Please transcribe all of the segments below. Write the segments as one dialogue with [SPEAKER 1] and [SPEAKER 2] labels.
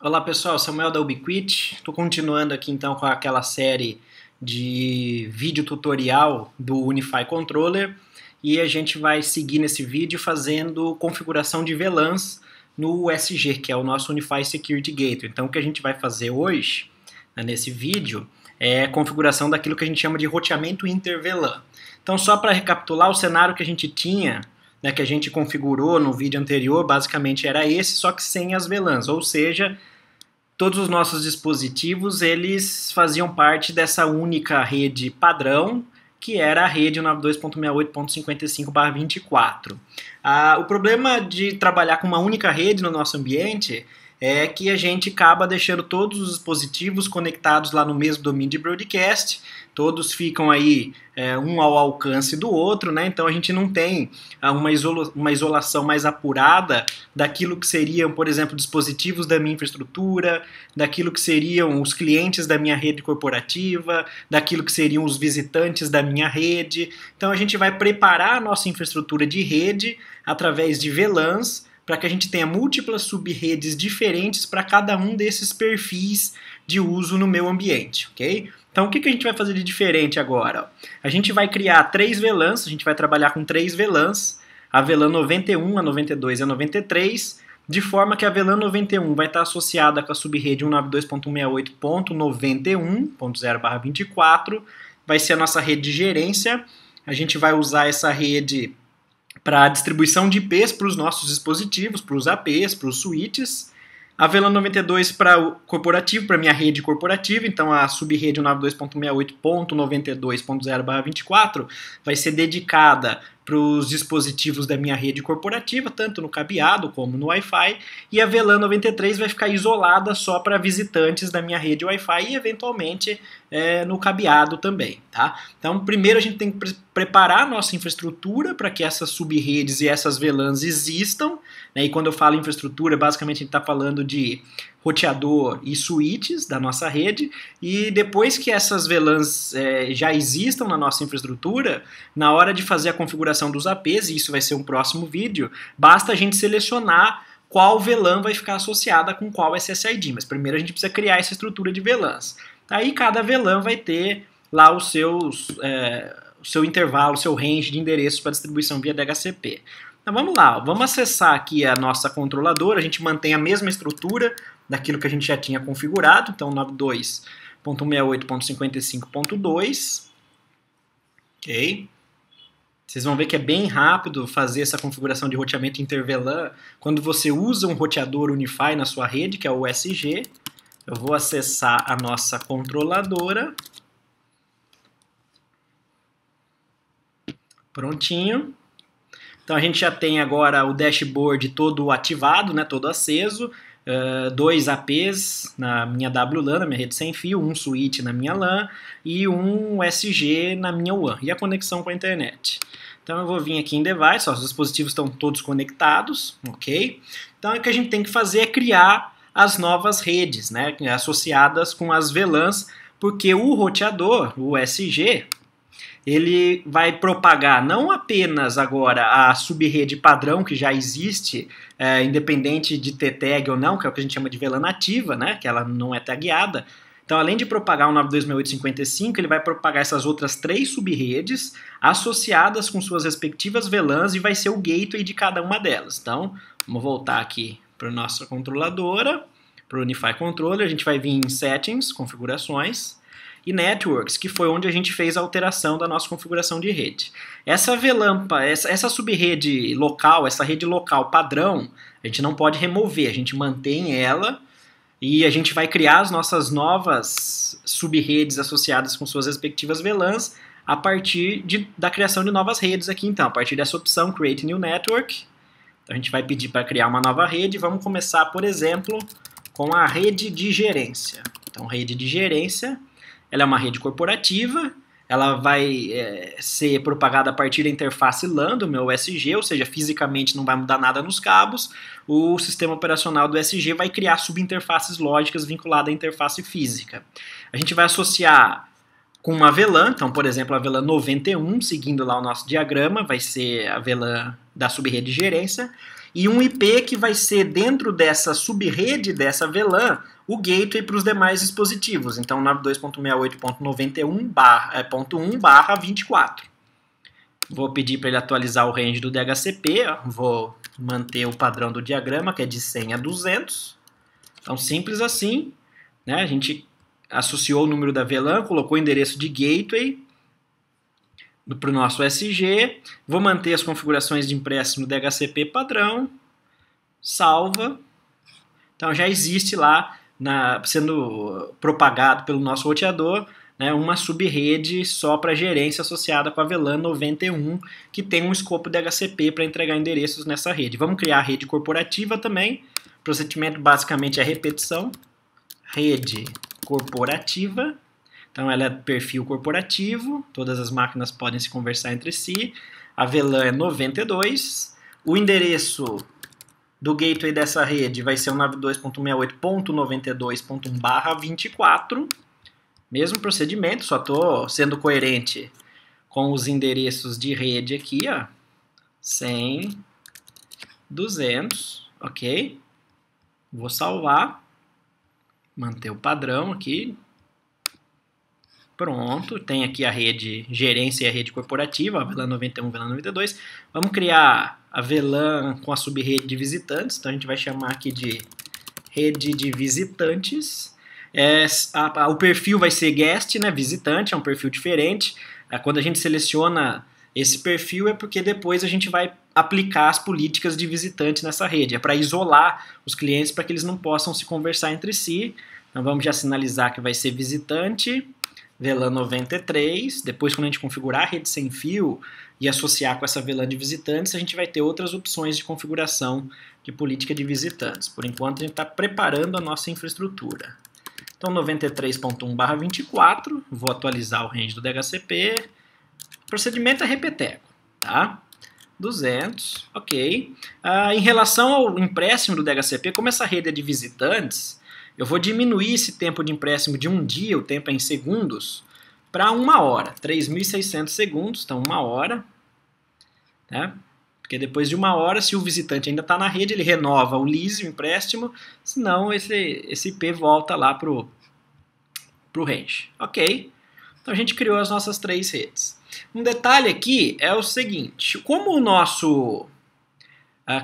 [SPEAKER 1] Olá pessoal, Samuel da Ubiquiti. Estou continuando aqui então com aquela série de vídeo tutorial do Unify Controller e a gente vai seguir nesse vídeo fazendo configuração de VLANs no USG, que é o nosso Unify Security Gateway. Então o que a gente vai fazer hoje, nesse vídeo, é configuração daquilo que a gente chama de roteamento inter-VLAN. Então só para recapitular, o cenário que a gente tinha, que a gente configurou no vídeo anterior, basicamente era esse, só que sem as VLANs, ou seja, todos os nossos dispositivos eles faziam parte dessa única rede padrão, que era a rede 92.68.55/24. O problema de trabalhar com uma única rede no nosso ambiente é que a gente acaba deixando todos os dispositivos conectados lá no mesmo domínio de broadcast, todos ficam aí um ao alcance do outro, né? Então a gente não tem uma isolação mais apurada daquilo que seriam, por exemplo, dispositivos da minha infraestrutura, daquilo que seriam os clientes da minha rede corporativa, daquilo que seriam os visitantes da minha rede. Então a gente vai preparar a nossa infraestrutura de rede através de VLANs, para que a gente tenha múltiplas subredes diferentes para cada um desses perfis de uso no meu ambiente, ok? Então o que a gente vai fazer de diferente agora? A gente vai criar 3 VLANs, a gente vai trabalhar com 3 VLANs, a VLAN 91, a 92 e a 93, de forma que a VLAN 91 vai estar associada com a subrede 192.168.91.0/24, vai ser a nossa rede de gerência, a gente vai usar essa rede para distribuição de IPs para os nossos dispositivos, para os APs, para os switches. A VLAN 92 para o corporativo, para a minha rede corporativa, então a subrede 92.68.92.0/24 vai ser dedicada para os dispositivos da minha rede corporativa, tanto no cabeado como no Wi-Fi, e a VLAN 93 vai ficar isolada só para visitantes da minha rede Wi-Fi e eventualmente no cabeado também, tá? Então primeiro a gente tem que preparar a nossa infraestrutura para que essas subredes e essas VLANs existam, né? E quando eu falo infraestrutura, basicamente a gente está falando de roteador e switches da nossa rede, e depois que essas VLANs já existam na nossa infraestrutura, na hora de fazer a configuração dos APs, e isso vai ser um próximo vídeo, basta a gente selecionar qual VLAN vai ficar associada com qual SSID, mas primeiro a gente precisa criar essa estrutura de VLANs. Aí cada VLAN vai ter lá o seu intervalo, o seu range de endereços para distribuição via DHCP. Então vamos lá, vamos acessar aqui a nossa controladora, a gente mantém a mesma estrutura daquilo que a gente já tinha configurado, então 92.168.55.2, ok? Vocês vão ver que é bem rápido fazer essa configuração de roteamento inter-VLAN quando você usa um roteador Unify na sua rede, que é o USG. Eu vou acessar a nossa controladora. Prontinho. Então a gente já tem agora o dashboard todo ativado, né, todo aceso, 2 APs na minha WLAN, na minha rede sem fio, um switch na minha LAN e um USG na minha WAN, e a conexão com a internet. Então eu vou vir aqui em Device, os dispositivos estão todos conectados, ok? Então o que a gente tem que fazer é criar as novas redes, né, associadas com as VLANs, porque o roteador, o USG, ele vai propagar não apenas agora a subrede padrão que já existe, independente de ter tag ou não, que é o que a gente chama de VLAN nativa, né, que ela não é tagueada. Então, além de propagar o 92.168.55, ele vai propagar essas outras 3 subredes associadas com suas respectivas VLANs e vai ser o gateway de cada uma delas. Então, vamos voltar aqui para a nossa controladora, para o Unify Controller, a gente vai vir em Settings, Configurações, e Networks, que foi onde a gente fez a alteração da nossa configuração de rede. Essa VLAN, essa subrede local, essa rede local padrão, a gente não pode remover, a gente mantém ela e a gente vai criar as nossas novas subredes associadas com suas respectivas VLANs a partir da criação de novas redes aqui então, a partir dessa opção Create New Network. Então a gente vai pedir para criar uma nova rede, vamos começar, por exemplo, com a rede de gerência. Então rede de gerência, ela é uma rede corporativa, ela vai ser propagada a partir da interface LAN do meu USG, ou seja, fisicamente não vai mudar nada nos cabos. O sistema operacional do USG vai criar subinterfaces lógicas vinculadas à interface física. A gente vai associar com uma VLAN, então, por exemplo, a VLAN 91, seguindo lá o nosso diagrama, vai ser a VLAN da subrede de gerência. e um IP que vai ser dentro dessa subrede dessa VLAN o gateway para os demais dispositivos. Então 92.68.91/.1/24. Vou pedir para ele atualizar o range do DHCP, vou manter o padrão do diagrama, que é de 100 a 200. Então simples assim, né? A gente associou o número da VLAN, colocou o endereço de gateway para o nosso SG, vou manter as configurações de empréstimo do DHCP padrão, salva. Então já existe lá, sendo propagado pelo nosso roteador, né, uma subrede só para gerência associada com a VLAN 91, que tem um escopo DHCP para entregar endereços nessa rede. Vamos criar a rede corporativa também. O procedimento basicamente é repetição. Rede corporativa. Então ela é perfil corporativo, todas as máquinas podem se conversar entre si. A VLAN é 92. O endereço do gateway dessa rede vai ser o 92.68.92.1/24. Mesmo procedimento, só estou sendo coerente com os endereços de rede aqui, ó. 100, 200, ok? Vou salvar, manter o padrão aqui. Pronto, tem aqui a rede gerência e a rede corporativa, a VLAN 91 e a VLAN 92. Vamos criar a VLAN com a subrede de visitantes, então a gente vai chamar aqui de rede de visitantes. O perfil vai ser guest, né, visitante, é um perfil diferente. Quando a gente seleciona esse perfil é porque depois a gente vai aplicar as políticas de visitante nessa rede. É para isolar os clientes para que eles não possam se conversar entre si. Então vamos já sinalizar que vai ser visitante, VLAN 93. Depois, quando a gente configurar a rede sem fio e associar com essa VLAN de visitantes, a gente vai ter outras opções de configuração de política de visitantes. Por enquanto a gente está preparando a nossa infraestrutura. Então 93.1/24, vou atualizar o range do DHCP. O procedimento é repeteco, tá? 200, ok. Em relação ao empréstimo do DHCP, como essa rede é de visitantes, eu vou diminuir esse tempo de empréstimo de um dia, o tempo é em segundos, para 1 hora, 3.600 segundos, então 1 hora, né? Porque depois de 1 hora, se o visitante ainda está na rede, ele renova o lease, o empréstimo, senão esse IP volta lá para o range. Ok? Então a gente criou as nossas 3 redes. Um detalhe aqui é o seguinte, como o nosso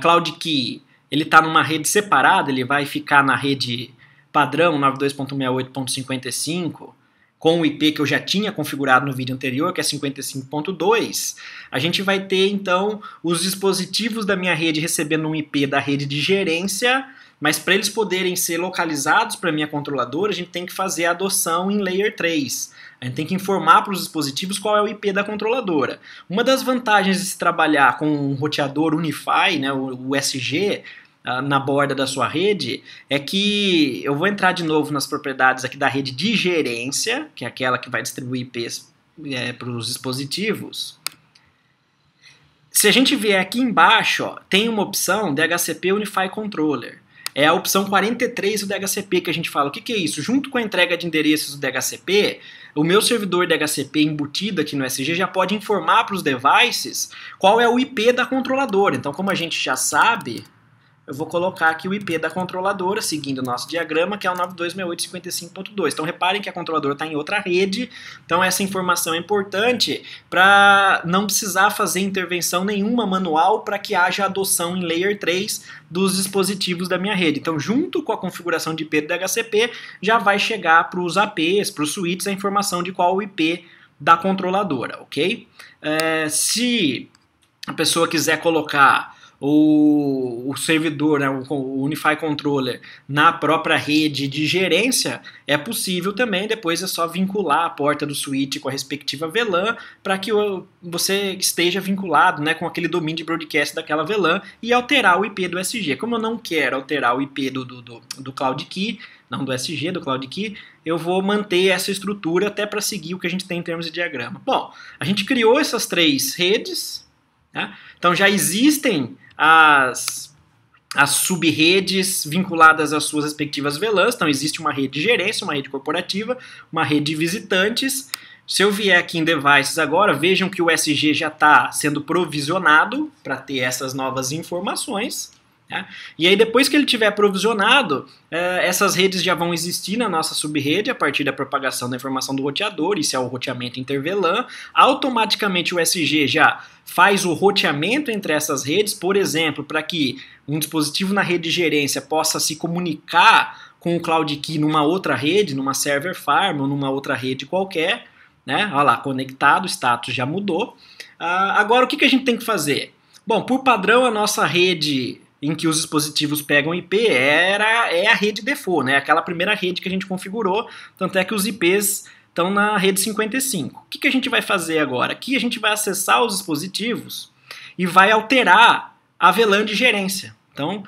[SPEAKER 1] Cloud Key está numa rede separada, ele vai ficar na rede padrão 92.68.55, com o IP que eu já tinha configurado no vídeo anterior, que é 55.2, a gente vai ter, então, os dispositivos da minha rede recebendo um IP da rede de gerência, mas para eles poderem ser localizados para a minha controladora, a gente tem que fazer a adoção em Layer 3. A gente tem que informar para os dispositivos qual é o IP da controladora. Uma das vantagens de se trabalhar com um roteador Unify, né, o USG, na borda da sua rede, é que eu vou entrar de novo nas propriedades aqui da rede de gerência, que é aquela que vai distribuir IPs para os dispositivos. Se a gente vier aqui embaixo, ó, tem uma opção DHCP Unify Controller. É a opção 43 do DHCP que a gente fala. O que é isso? Junto com a entrega de endereços do DHCP, o meu servidor DHCP embutido aqui no SG já pode informar para os devices qual é o IP da controladora. Então, como a gente já sabe, eu vou colocar aqui o IP da controladora, seguindo o nosso diagrama, que é o 92.68.55.2. Então reparem que a controladora está em outra rede, então essa informação é importante para não precisar fazer intervenção nenhuma manual para que haja adoção em Layer 3 dos dispositivos da minha rede. Então, junto com a configuração de IP do DHCP, já vai chegar para os APs, para os switches, a informação de qual é o IP da controladora, ok? Se a pessoa quiser colocar o servidor, né, o Unify Controller, na própria rede de gerência, é possível também. Depois é só vincular a porta do switch com a respectiva VLAN para que você esteja vinculado, né, com aquele domínio de broadcast daquela VLAN e alterar o IP do SG. Como eu não quero alterar o IP do Cloud Key, não do SG, do Cloud Key, eu vou manter essa estrutura até para seguir o que a gente tem em termos de diagrama. Bom, a gente criou essas 3 redes, né? Então já existem as sub-redes vinculadas às suas respectivas VLANs. Então existe uma rede de gerência, uma rede corporativa, uma rede de visitantes. Se eu vier aqui em Devices agora, vejam que o SG já está sendo provisionado para ter essas novas informações. né? E aí depois que ele tiver provisionado, essas redes já vão existir na nossa subrede a partir da propagação da informação do roteador, isso é o roteamento inter-VLAN. Automaticamente o SG já faz o roteamento entre essas redes, por exemplo, para que um dispositivo na rede de gerência possa se comunicar com o Cloud Key numa outra rede, numa server farm ou numa outra rede qualquer, né? Olha lá, conectado, o status já mudou. Agora o que a gente tem que fazer? Bom, por padrão a nossa rede em que os dispositivos pegam IP é a rede default, né? Aquela primeira rede que a gente configurou, tanto é que os IPs estão na rede 55. O que a gente vai fazer agora? Aqui a gente vai acessar os dispositivos e vai alterar a VLAN de gerência. Então,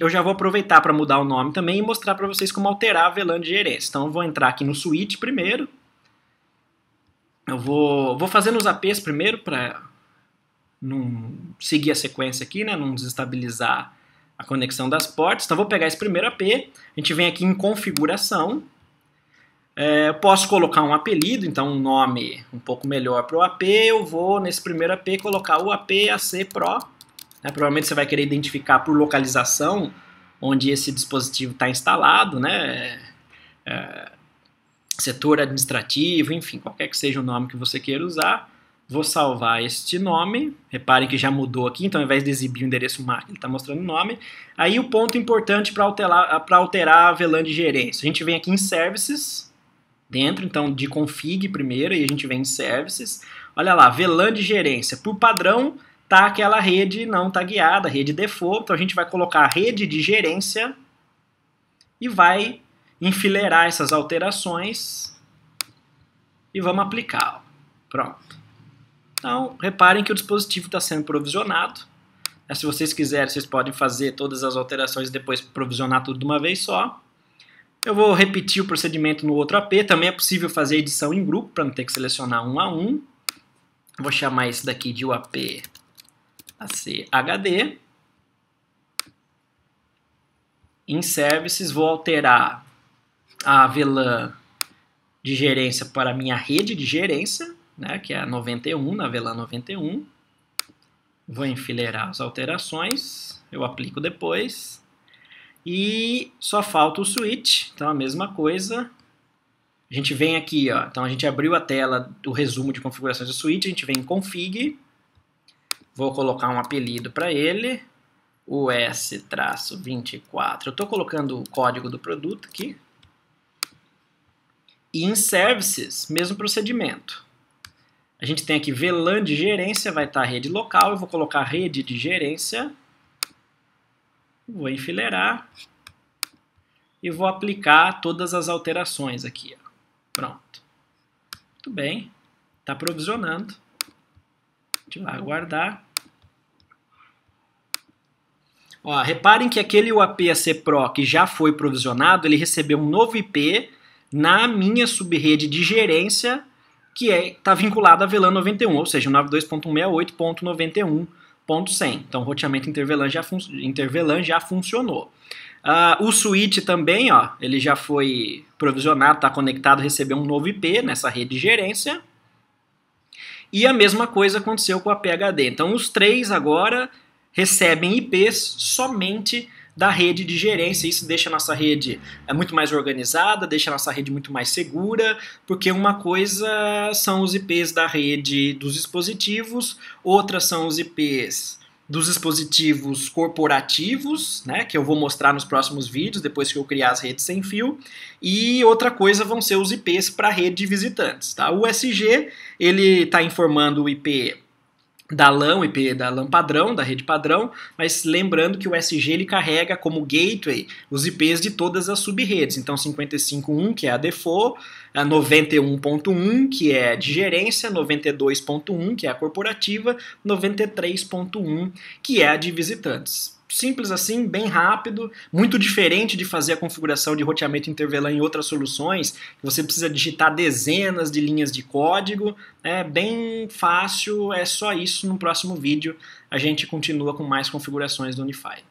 [SPEAKER 1] eu já vou aproveitar para mudar o nome também e mostrar para vocês como alterar a VLAN de gerência. Então, eu vou entrar aqui no switch primeiro. Eu vou fazer nos APs primeiro para não seguir a sequência aqui, né? Não desestabilizar a conexão das portas. Então, eu vou pegar esse primeiro AP. A gente vem aqui em configuração. Eu posso colocar um apelido, então um nome um pouco melhor para o AP. Eu vou, nesse primeiro AP, colocar o AP AC Pro. Provavelmente você vai querer identificar por localização onde esse dispositivo está instalado, né? Setor administrativo, enfim, qualquer que seja o nome que você queira usar. Vou salvar este nome. Reparem que já mudou aqui, então ao invés de exibir o endereço MAC, ele está mostrando o nome. Aí o ponto importante para alterar a VLAN de gerência. A gente vem aqui em Services, dentro então de Config primeiro, e a gente vem em Services. Olha lá, VLAN de gerência. Por padrão, tá aquela rede não tagueada, rede default. Então a gente vai colocar a rede de gerência e vai enfileirar essas alterações e vamos aplicar. Pronto. Então, reparem que o dispositivo está sendo provisionado. Se vocês quiserem, vocês podem fazer todas as alterações e depois provisionar tudo de uma vez só. Eu vou repetir o procedimento no outro AP. Também é possível fazer edição em grupo para não ter que selecionar um a um. Vou chamar esse daqui de UAP AC HD. Em Services, vou alterar a VLAN de gerência para a minha rede de gerência, né, que é a 91, na VLAN 91. Vou enfileirar as alterações, eu aplico depois. E só falta o switch, então a mesma coisa. A gente vem aqui, ó, então a gente abriu a tela do resumo de configurações do switch, a gente vem em Config. Vou colocar um apelido para ele, US-24. Eu estou colocando o código do produto aqui. E em Services, mesmo procedimento. A gente tem aqui VLAN de gerência, vai estar a rede local. Eu vou colocar rede de gerência. Vou enfileirar. E vou aplicar todas as alterações aqui. Ó. Pronto. Muito bem. Está provisionando. A gente vai aguardar. Ó, reparem que aquele UAP AC Pro que já foi provisionado, ele recebeu um novo IP na minha subrede de gerência, que está vinculada à VLAN 91, ou seja, 92.168.91.100. Então, o roteamento inter-VLAN já funcionou. O switch também, ó, ele já foi provisionado, está conectado, recebeu um novo IP nessa rede de gerência. E a mesma coisa aconteceu com a PHD. Então, os três agora recebem IPs somente da rede de gerência. Isso deixa a nossa rede muito mais organizada, deixa a nossa rede muito mais segura, porque uma coisa são os IPs da rede dos dispositivos, outras são os IPs dos dispositivos corporativos, né, que eu vou mostrar nos próximos vídeos, depois que eu criar as redes sem fio, e outra coisa vão ser os IPs para a rede de visitantes. Tá? O SG ele está informando o IP da LAN, o IP da LAN padrão, da rede padrão, mas lembrando que o SG ele carrega como gateway os IPs de todas as subredes. Então 55.1, que é a default, a 91.1, que é de gerência, 92.1, que é a corporativa, 93.1, que é a de visitantes. Simples assim, bem rápido, muito diferente de fazer a configuração de roteamento inter-VLAN em outras soluções, que você precisa digitar dezenas de linhas de código, é bem fácil, é só isso. No próximo vídeo a gente continua com mais configurações do Unify.